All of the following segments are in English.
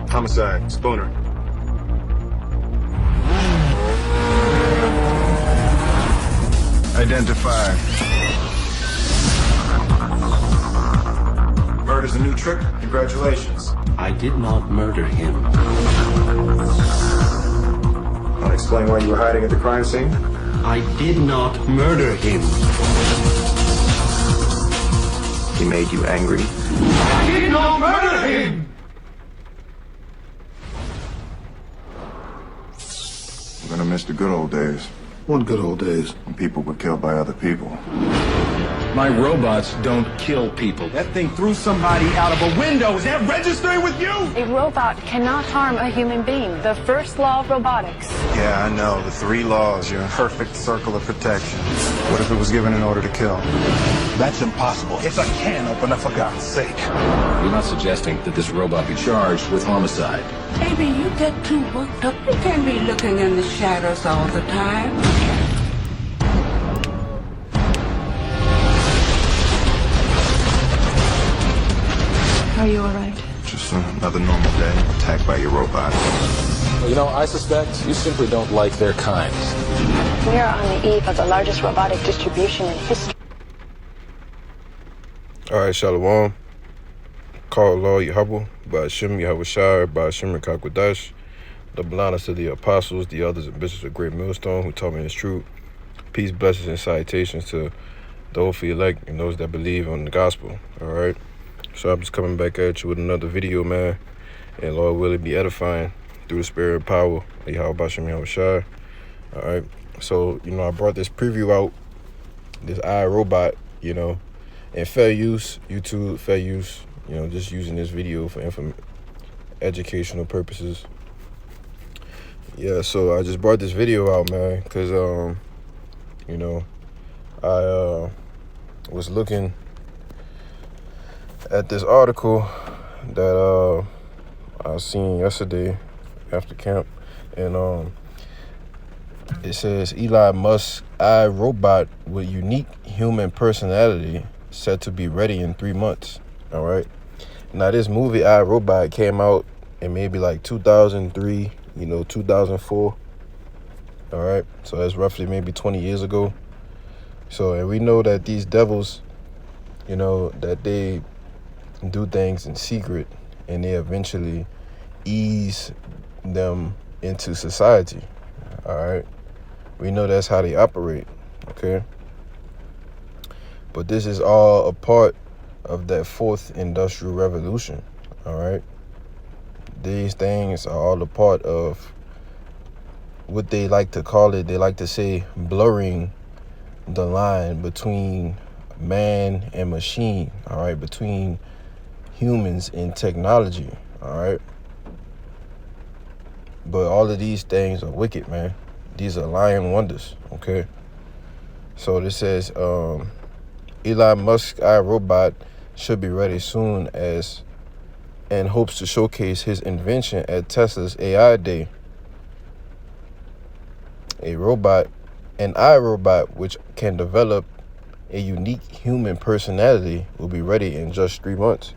Homicide, Spooner. Identify. Murder's a new trick? Congratulations. I did not murder him. Want to explain why you were hiding at the crime scene? I did not murder him. He made you angry? I did not murder him! We're gonna miss the good old days. What good old days? When people were killed by other people. My robots don't kill people. That thing threw somebody out of a window. Is that registering with you? A robot cannot harm a human being. The first law of robotics. Yeah, I know. The 3 laws. You're in perfect circle of protection. What if it was given in order to kill? That's impossible. It's a can opener, for God's sake. You're not suggesting that this robot be charged with homicide. Baby, you get too worked up. You can't be looking in the shadows all the time. Are you alright? Just another normal day, attacked by your robot. You know, I suspect you simply don't like their kind. We are on the eve of the largest robotic distribution in history. Alright, Shalom. Call Law Yahweh, Ba'ashem Yahweh Shai, Ba'ashem Rekakwadash. Double honors to the apostles, the elders, and bishops of Great Millstone who taught me this truth. Peace, blessings, and salutations to the hopefully elect and those that believe on the gospel. Alright. So I'm just coming back at you with another video, man. And Lord will it be edifying through the spirit and power of Yahweh Ba'ashem Yahweh Shai. Alright. So, you know, I brought this preview out, this iRobot, you know, and fair use, YouTube, fair use, you know, just using this video for educational purposes. Yeah, so I just brought this video out, man, because, you know, I was looking at this article that I seen yesterday after camp, and it says Elon Musk iRobot with unique human personality set to be ready in 3 months. All right. Now this movie iRobot came out in maybe like 2003, you know, 2004. All right. So that's roughly maybe 20 years ago. So, and we know that these devils, you know, that they do things in secret and they eventually ease them into society. All right. We know that's how they operate. Okay. But this is all a part of that 4th industrial revolution. All right. These things are all a part of what they like to call it. They like to say blurring the line between man and machine. All right. Between humans and technology. All right. But all of these things are wicked, man. These are lying wonders. Okay. So this says Elon Musk iRobot should be ready soon as and hopes to showcase his invention at Tesla's AI Day. An iRobot which can develop a unique human personality will be ready in just 3 months.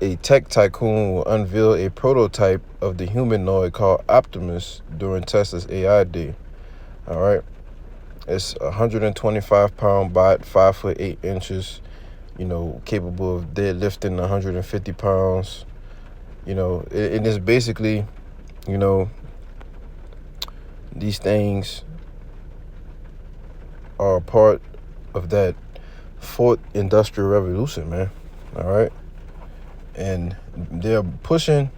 A tech tycoon will unveil a prototype of the humanoid called Optimus during Tesla's AI Day. All right. It's a 125-pound bot, 5 foot 8 inches, you know, capable of deadlifting 150 pounds. You know, it is basically, you know, these things are a part of that 4th industrial revolution, man. All right. And they're pushing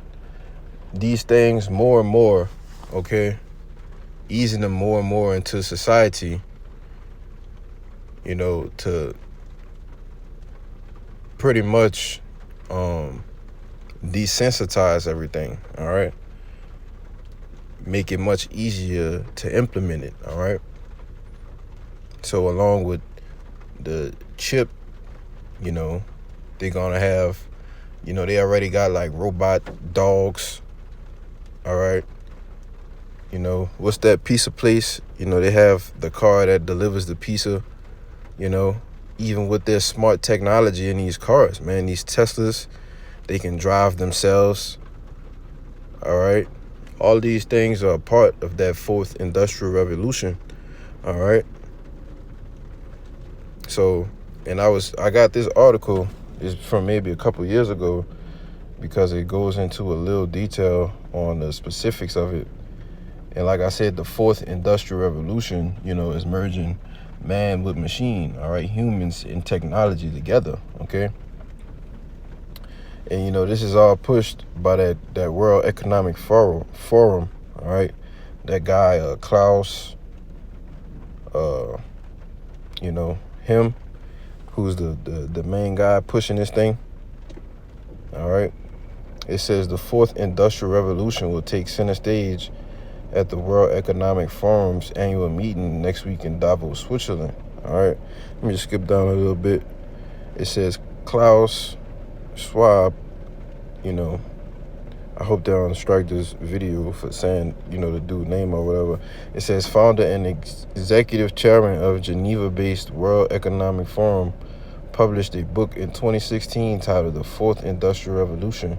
these things more and more, okay? Easing them more and more into society, you know, to pretty much desensitize everything, all right? Make it much easier to implement it, all right? So along with the chip, you know, they're gonna have, you know, they already got like robot dogs. All right. You know, what's that pizza place? You know, they have the car that delivers the pizza, you know, even with their smart technology in these cars, man, these Teslas, they can drive themselves. All right. All these things are a part of that fourth industrial revolution. All right. So, and I got this article is from maybe a couple years ago because it goes into a little detail on the specifics of it. And like I said, the fourth industrial revolution, is merging man with machine, all right, humans and technology together, okay? And, this is all pushed by that World Economic Forum, all right? That guy, Klaus, him, who's the main guy pushing this thing, all right? It says the fourth industrial revolution will take center stage at the World Economic Forum's annual meeting next week in Davos, Switzerland. All right, let me just skip down a little bit. It says Klaus Schwab, I hope they don't strike this video for saying, the dude name or whatever. It says founder and executive chairman of Geneva-based World Economic Forum published a book in 2016 titled The Fourth Industrial Revolution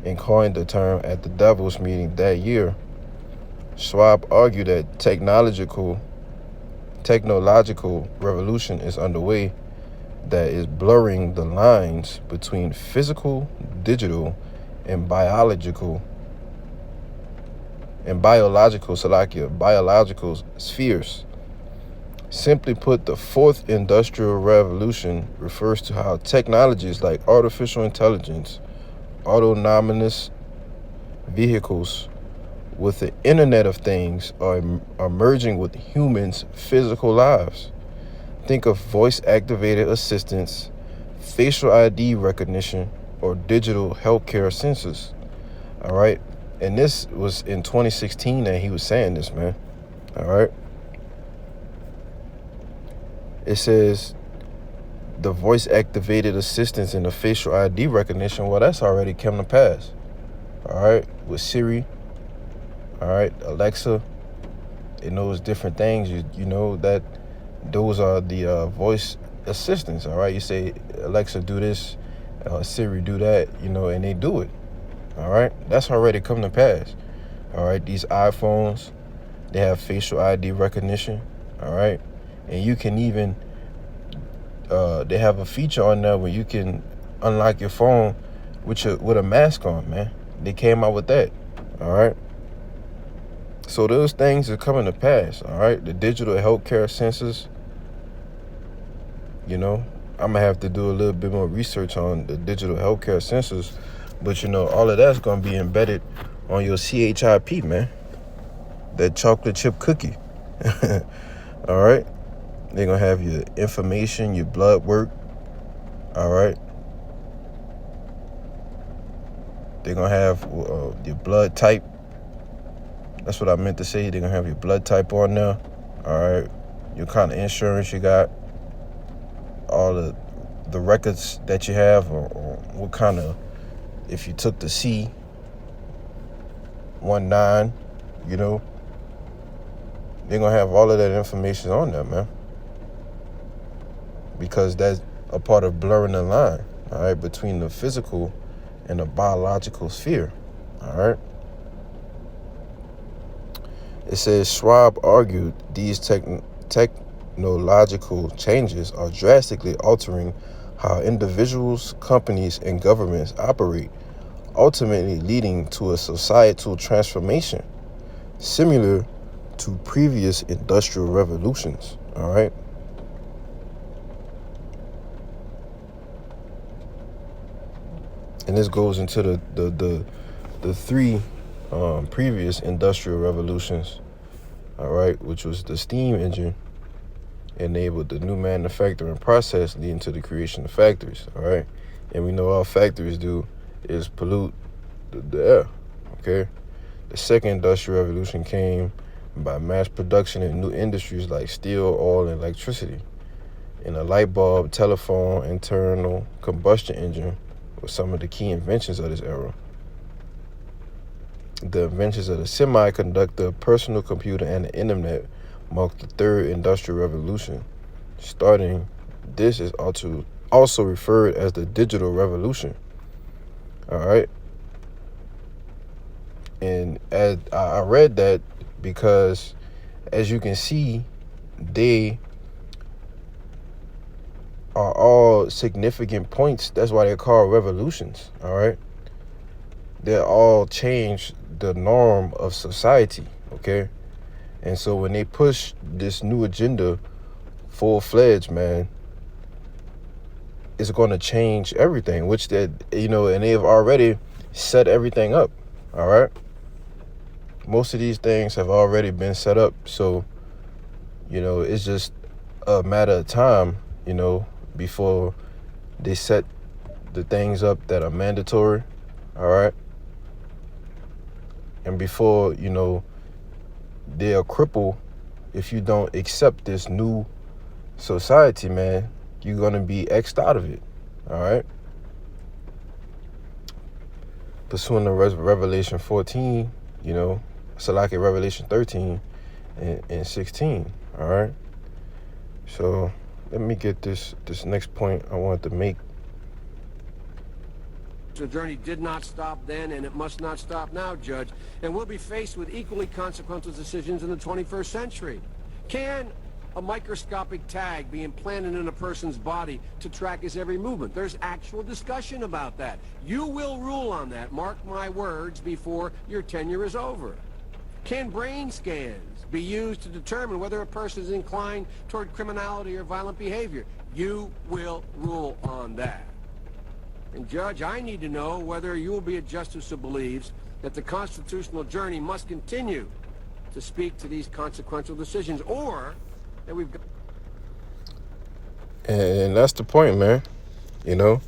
and coined the term at the Davos meeting that year. Schwab argued that technological revolution is underway that is blurring the lines between physical, digital, and biological spheres. Simply put, the fourth industrial revolution refers to how technologies like artificial intelligence, autonomous vehicles, with the Internet of Things are merging with humans' physical lives. Think of voice-activated assistants, facial ID recognition, or digital healthcare sensors. All right? And this was in 2016 that he was saying this, man. All right? It says the voice-activated assistants and the facial ID recognition, well, that's already come to pass. All right? With Siri. All right, Alexa, it knows different things. You know that those are the voice assistants. All right, you say, Alexa, do this, Siri, do that, and they do it. All right, that's already come to pass. All right, these iPhones, they have facial ID recognition. All right, and you can even, they have a feature on there where you can unlock your phone with a mask on, man. They came out with that. All right. So those things are coming to pass, all right? The digital healthcare sensors, I'm going to have to do a little bit more research on the digital healthcare sensors. But, all of that's going to be embedded on your CHIP, man. That chocolate chip cookie. All right? They're going to have your information, your blood work, all right? They're going to have your blood type. That's what I meant to say. They're going to have your blood type on there. All right. Your kind of insurance you got. All the records that you have or what kind of, if you took the C19, they're going to have all of that information on there, man. Because that's a part of blurring the line, all right, between the physical and the biological sphere, all right? It says Schwab argued these technological changes are drastically altering how individuals, companies, and governments operate, ultimately leading to a societal transformation similar to previous industrial revolutions. All right. And this goes into the three previous industrial revolutions, all right, which was the steam engine enabled the new manufacturing process leading to the creation of factories, all right? And we know all factories do is pollute the air, okay? The second industrial revolution came by mass production in new industries like steel, oil, and electricity. And a light bulb, telephone, internal combustion engine were some of the key inventions of this era. The inventions of the semiconductor, personal computer, and the internet marked the third industrial revolution. This is also referred as the digital revolution. All right. And I read that because, as you can see, they are all significant points. That's why they're called revolutions, all right? They all change the norm of society, okay? And so when they push this new agenda full-fledged, man, it's going to change everything, which they, you know, and they've already set everything up, all right? Most of these things have already been set up, so, you know, it's just a matter of time, you know, before they set the things up that are mandatory, all right? And before, you know, they'll cripple if you don't accept this new society, man. You're going to be X'd out of it, all right? Pursuing the Revelation 14, you know, Salaki Revelation 13 and 16, all right? So let me get this next point I wanted to make. The journey did not stop then, and it must not stop now, Judge. And we'll be faced with equally consequential decisions in the 21st century. Can a microscopic tag be implanted in a person's body to track his every movement? There's actual discussion about that. You will rule on that, mark my words, before your tenure is over. Can brain scans be used to determine whether a person is inclined toward criminality or violent behavior? You will rule on that. And Judge, I need to know whether you will be a justice who believes that the constitutional journey must continue to speak to these consequential decisions, or that we've got... And that's the point, man. You know,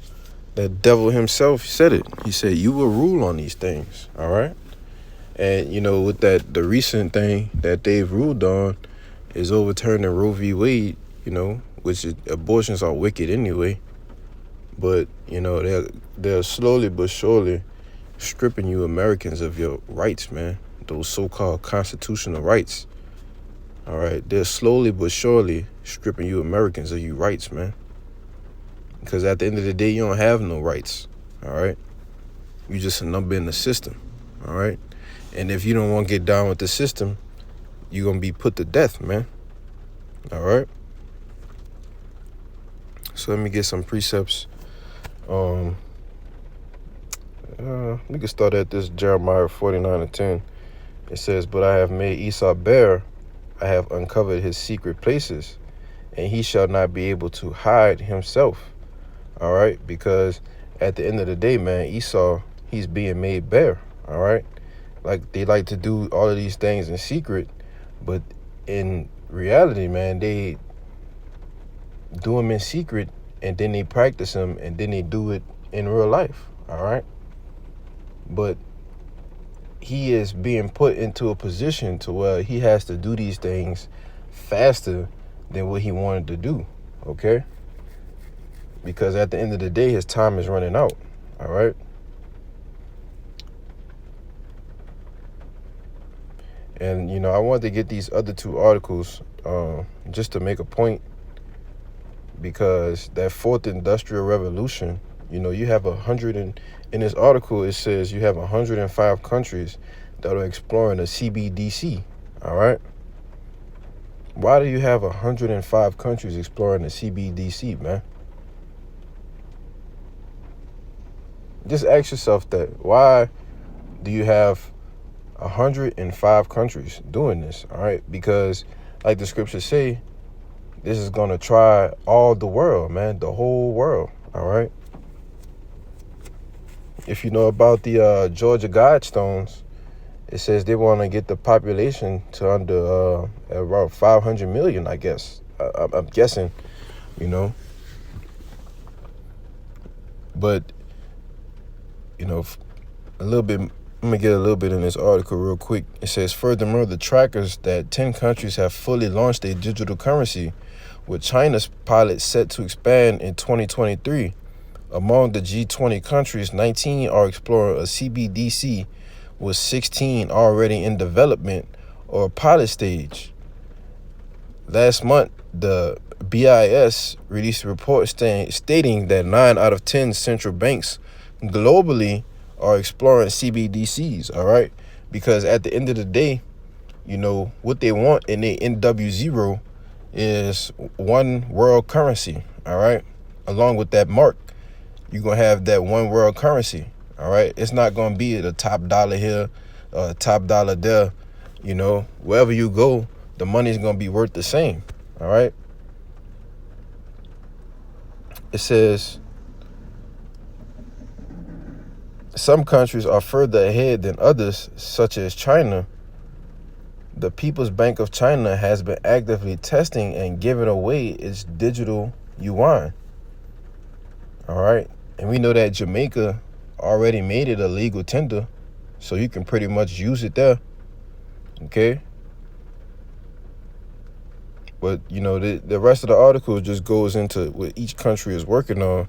the devil himself said it. He said, you will rule on these things, all right? And, you know, with that, the recent thing that they've ruled on is overturning Roe v. Wade, you know, which is, abortions are wicked anyway. But, you know, they're slowly but surely stripping you Americans of your rights, man. Those so-called constitutional rights. All right? They're slowly but surely stripping you Americans of your rights, man. Because at the end of the day, you don't have no rights. All right? You just a number in the system. All right? And if you don't want to get down with the system, you're going to be put to death, man. All right? So let me get some precepts. We can start at this Jeremiah 49:10. It says, but I have made Esau bare, I have uncovered his secret places, and he shall not be able to hide himself. All right, because at the end of the day, man, Esau, he's being made bare. All right, like they like to do all of these things in secret, but in reality, man, they do them in secret, and then they practice them, and then they do it in real life, all right? But he is being put into a position to where he has to do these things faster than what he wanted to do, okay? Because at the end of the day, his time is running out, all right? And, you know, I wanted to get these other two articles just to make a point, because that fourth industrial revolution, you know, you have in this article, it says you have 105 countries that are exploring a CBDC, all right? Why do you have 105 countries exploring the CBDC, man? Just ask yourself that. Why do you have 105 countries doing this, all right? Because, like the scriptures say, this is going to try all the world, man, the whole world, all right? If you know about the Georgia Guidestones, it says they want to get the population to under around 500 million, I guess. I'm guessing, you know. But, you know, a little bit, let me get a little bit in this article real quick. It says, furthermore, the trackers that 10 countries have fully launched a digital currency, with China's pilot set to expand in 2023. Among the G20 countries, 19 are exploring a CBDC, with 16 already in development or pilot stage. Last month, the BIS released a report stating that 9 out of 10 central banks globally are exploring CBDCs, all right? Because at the end of the day, what they want in the NW0 is one world currency, all right? Along with that mark, you're going to have that one world currency, all right? It's not going to be the top dollar here, top dollar there. Wherever you go, the money's going to be worth the same, all right? It says, some countries are further ahead than others, such as China. The People's Bank of China has been actively testing and giving away its digital yuan. All right. And we know that Jamaica already made it a legal tender, so you can pretty much use it there. Okay. But, the rest of the article just goes into what each country is working on,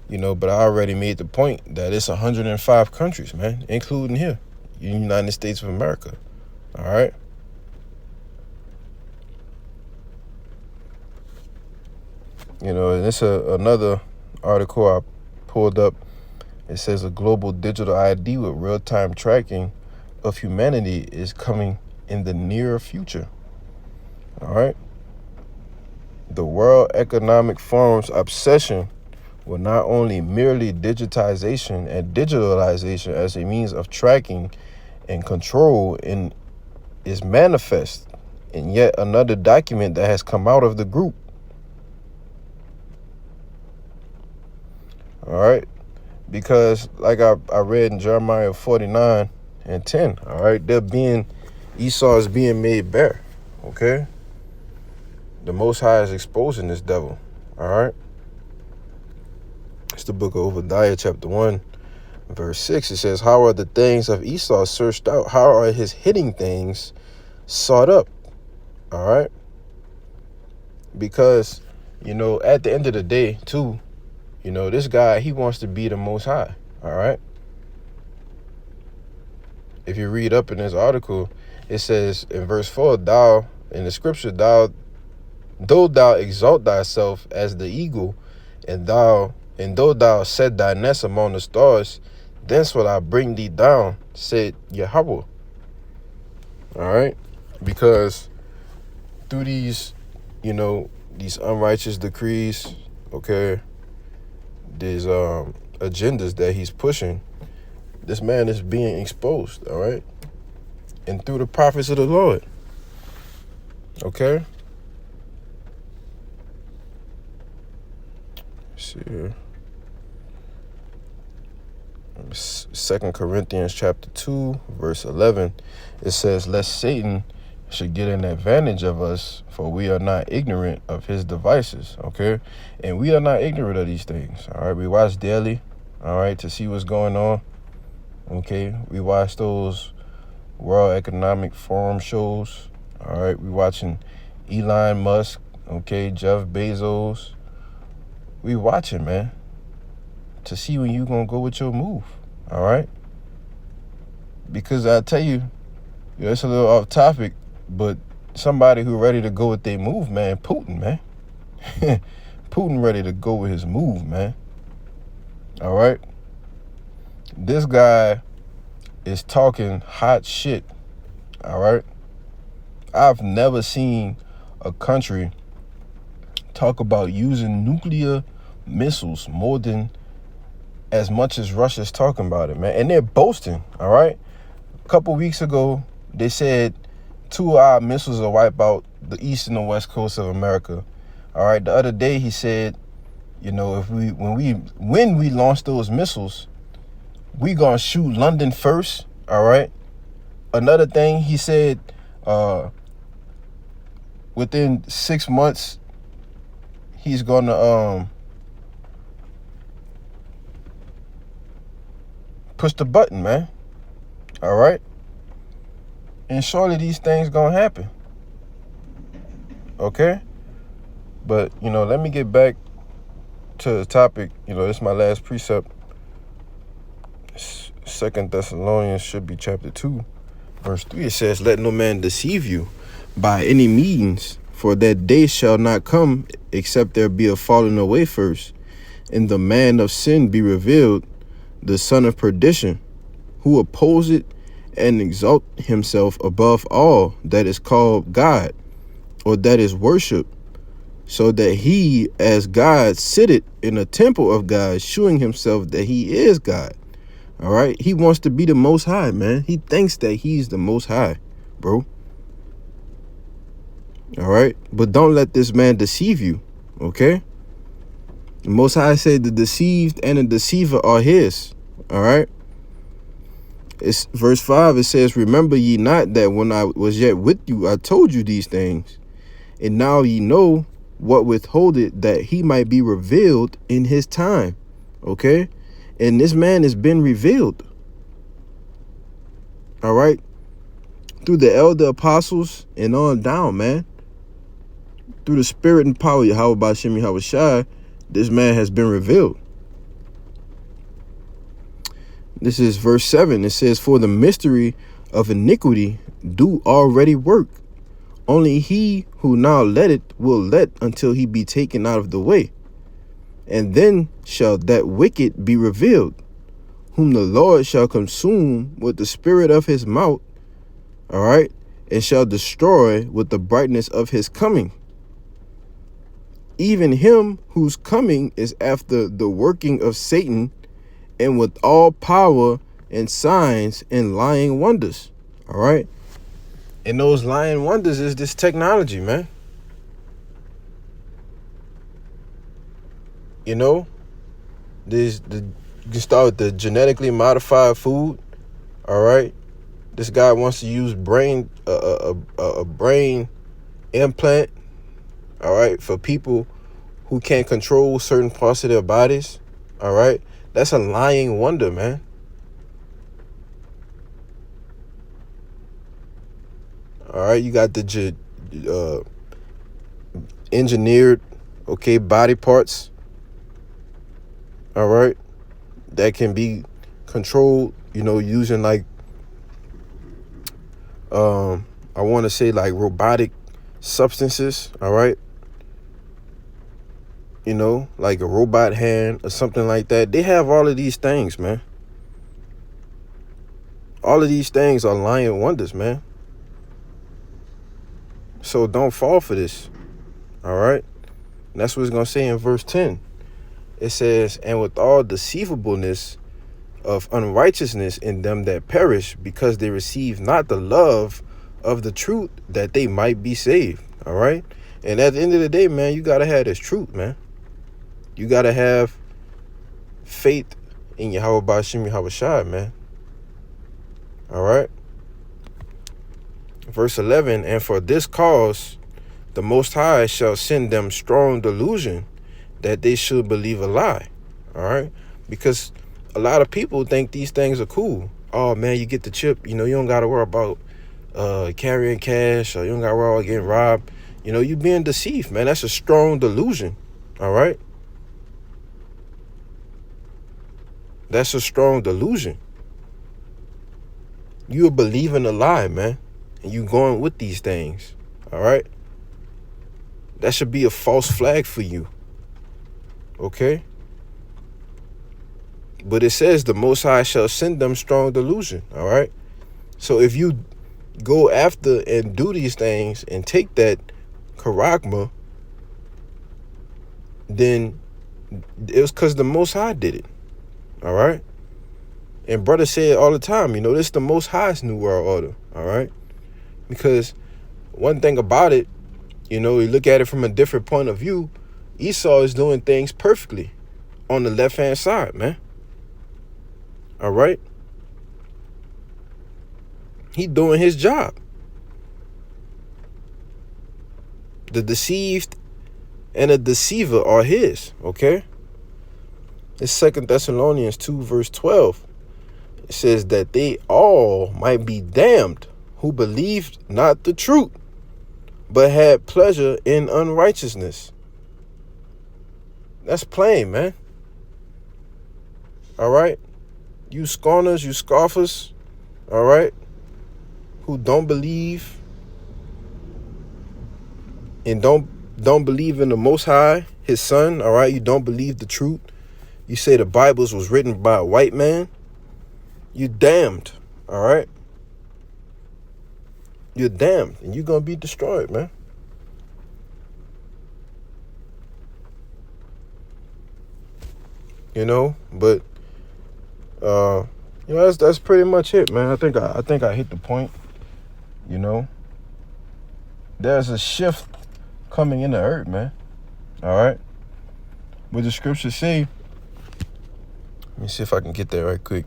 but I already made the point that it's 105 countries, man, including here, United States of America. All right. And it's another article I pulled up. It says a global digital ID with real-time tracking of humanity is coming in the near future. All right. The World Economic Forum's obsession with not only merely digitization and digitalization as a means of tracking and control is manifest in yet another document that has come out of the group. All right, because like I read in Jeremiah 49:10, all right, Esau is being made bare, okay? The Most High is exposing this devil, all right? It's the book of Obadiah, chapter 1, verse 6. It says, how are the things of Esau searched out? How are his hidden things sought up, all right? Because, at the end of the day, too, this guy, he wants to be the Most High, all right? If you read up in this article, it says in verse 4, in the scripture, though thou exalt thyself as the eagle, and though thou set thy nest among the stars, thence will I bring thee down, said Yahweh. All right? Because through these unrighteous decrees, okay, these agendas that he's pushing, this man is being exposed, all right? And through the prophets of the Lord, okay? Let's see here. 2 Corinthians chapter 2, verse 11, it says, lest Satan should get an advantage of us, for we are not ignorant of his devices, okay? And we are not ignorant of these things, all right? We watch daily, all right, to see what's going on, okay? We watch those World Economic Forum shows, all right? We watching Elon Musk, okay, Jeff Bezos. We watching, man, to see when you gonna go with your move, all right? Because I tell you, it's a little off topic, but somebody who ready to go with their move, man, Putin, man. Putin ready to go with his move, man. All right? This guy is talking hot shit, all right? I've never seen a country talk about using nuclear missiles more than as much as Russia's talking about it, man. And they're boasting, all right? A couple weeks ago, they said 2 of our missiles will wipe out the east and the west coast of America. All right. The other day he said, when we launch those missiles, we gonna shoot London first. All right. Another thing he said, within 6 months, he's gonna push the button, man. All right. And surely these things gonna happen. Okay? But, let me get back to the topic. This is my last precept. 2 Thessalonians should be chapter 2, verse 3. It says, let no man deceive you by any means, for that day shall not come except there be a falling away first, and the man of sin be revealed, the son of perdition, who opposeth and exalt himself above all that is called God, or that is worship, so that he as God sitteth in a temple of God, shewing himself that he is God. All right. He wants to be the most high, man. He thinks that he's the most high, bro. All right. But don't let this man deceive you. Okay. The Most High said the deceived and the deceiver are his. All right. It's verse 5. It says, remember ye not that when I was yet with you, I told you these things, and now ye know what withholdeth, that he might be revealed in his time. Okay. And this man has been revealed. All right. Through the elder apostles and on down, man. Through the spirit and power of Yahweh Ba'ashem Yahweh Shai, this man has been revealed. This is verse 7. It says, for the mystery of iniquity do already work. Only he who now letteth will let until he be taken out of the way. And then shall that wicked be revealed, whom the Lord shall consume with the spirit of his mouth, all right, and shall destroy with the brightness of his coming. Even him whose coming is after the working of Satan, and with all power and signs and lying wonders. All right. And those lying wonders is this technology, man. You know, you can start with the genetically modified food. All right. This guy wants to use a brain implant. All right. For people who can't control certain parts of their bodies. All right. That's a lying wonder, man. All right. You got the engineered, okay, body parts. All right. That can be controlled, you know, using like, I want to say like robotic substances. All right. You know, like a robot hand or something like that. They have all of these things, man. All of these things are lying wonders, man. So don't fall for this. All right. And that's what it's going to say in verse 10. It says, and with all deceivableness of unrighteousness in them that perish, because they receive not the love of the truth, that they might be saved. All right. And at the end of the day, man, you got to have this truth, man. You got to have faith in Yahweh Ba'ashem Yahweh Shai, man. All right. Verse 11, and for this cause the Most High shall send them strong delusion, that they should believe a lie. All right. Because a lot of people think these things are cool. Oh, man, you get the chip. You know, you don't got to worry about carrying cash, or you don't got to worry about getting robbed. You know, you being deceived, man. That's a strong delusion. All right. That's a strong delusion. You are believing a lie, man. And you going with these things. All right. That should be a false flag for you. Okay. But it says the Most High shall send them strong delusion. All right. So if you go after and do these things and take that charagma, then it was because the Most High did it. All right. And brother said all the time, you know, this is the Most High's new world order. All right. Because one thing about it, you know, you look at it from a different point of view. Esau is doing things perfectly on the left hand side, man. All right. He doing his job. The deceived and the deceiver are his. Okay. It's 2 Thessalonians 2 verse 12. It says that they all might be damned who believed not the truth, but had pleasure in unrighteousness. That's plain, man. All right. You scorners, you scoffers. All right. Who don't believe and don't believe in the Most High, his son. All right. You don't believe the truth. You say the Bibles was written by a white man. You damned. All right. you're damned and you're gonna be destroyed, man. You know, but you know, that's pretty much it, man. I think I hit the point. You know, there's a shift coming in the earth, man. All right, what the scriptures say. Let me see if I can get there right quick.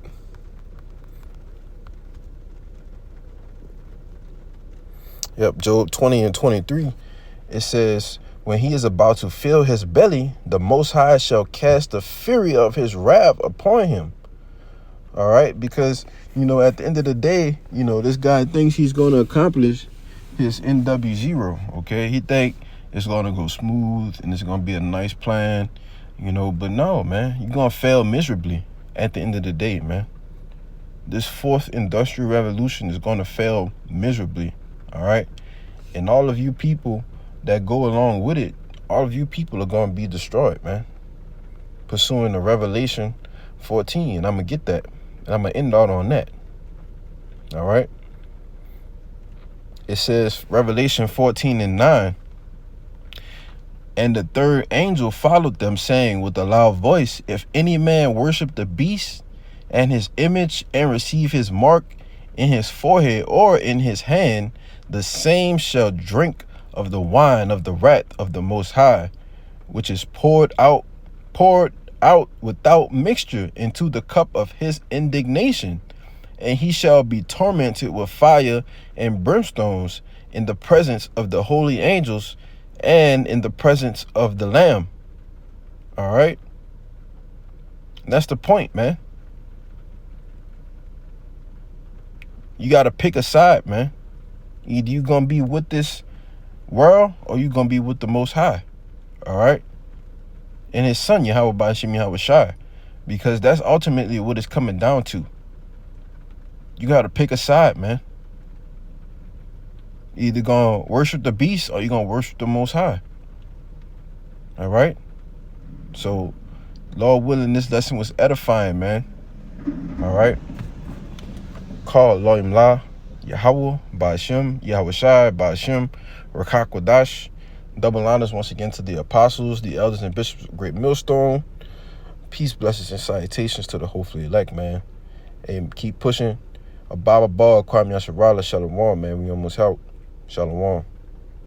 Yep, Job 20:23. It says, when he is about to fill his belly, the Most High shall cast the fury of his wrath upon him. All right, because, you know, at the end of the day, you know, this guy thinks he's going to accomplish his NW0, okay? He think it's going to go smooth and it's going to be a nice plan, you know, but no, man, you're going to fail miserably at the end of the day, man. This fourth industrial revolution is going to fail miserably, all right? And all of you people that go along with it, all of you people are going to be destroyed, man. Pursuing the Revelation 14, and I'm going to get that. And I'm going to end out on that. All right? It says, Revelation 14:9. And the third angel followed them, saying with a loud voice, if any man worship the beast and his image and receive his mark in his forehead or in his hand, the same shall drink of the wine of the wrath of the Most High, which is poured out without mixture into the cup of his indignation, and he shall be tormented with fire and brimstones in the presence of the holy angels and in the presence of the Lamb. All right, and that's the point, man. You got to pick a side, man. Either you gonna be with this world or you gonna be with the Most High. All right, and his son Yahweh Ba'ashim Yahweh Shai, because that's ultimately what it's coming down to. You got to pick a side, man. Either gonna worship the beast or you gonna worship the Most High. All right, so Lord willing, this lesson was edifying, man. All right, call Elohim La Yahweh Ba'ashim Yahweh Shai Ba'ashim Rakak Wadash. Double honors once again to the apostles, the elders, and bishops of Great Millstone. Peace, blessings, and salutations to the hopefully elect, man. And keep pushing. Ababa Kwame Yasharala, Shalom, man. We almost helped. Shalom.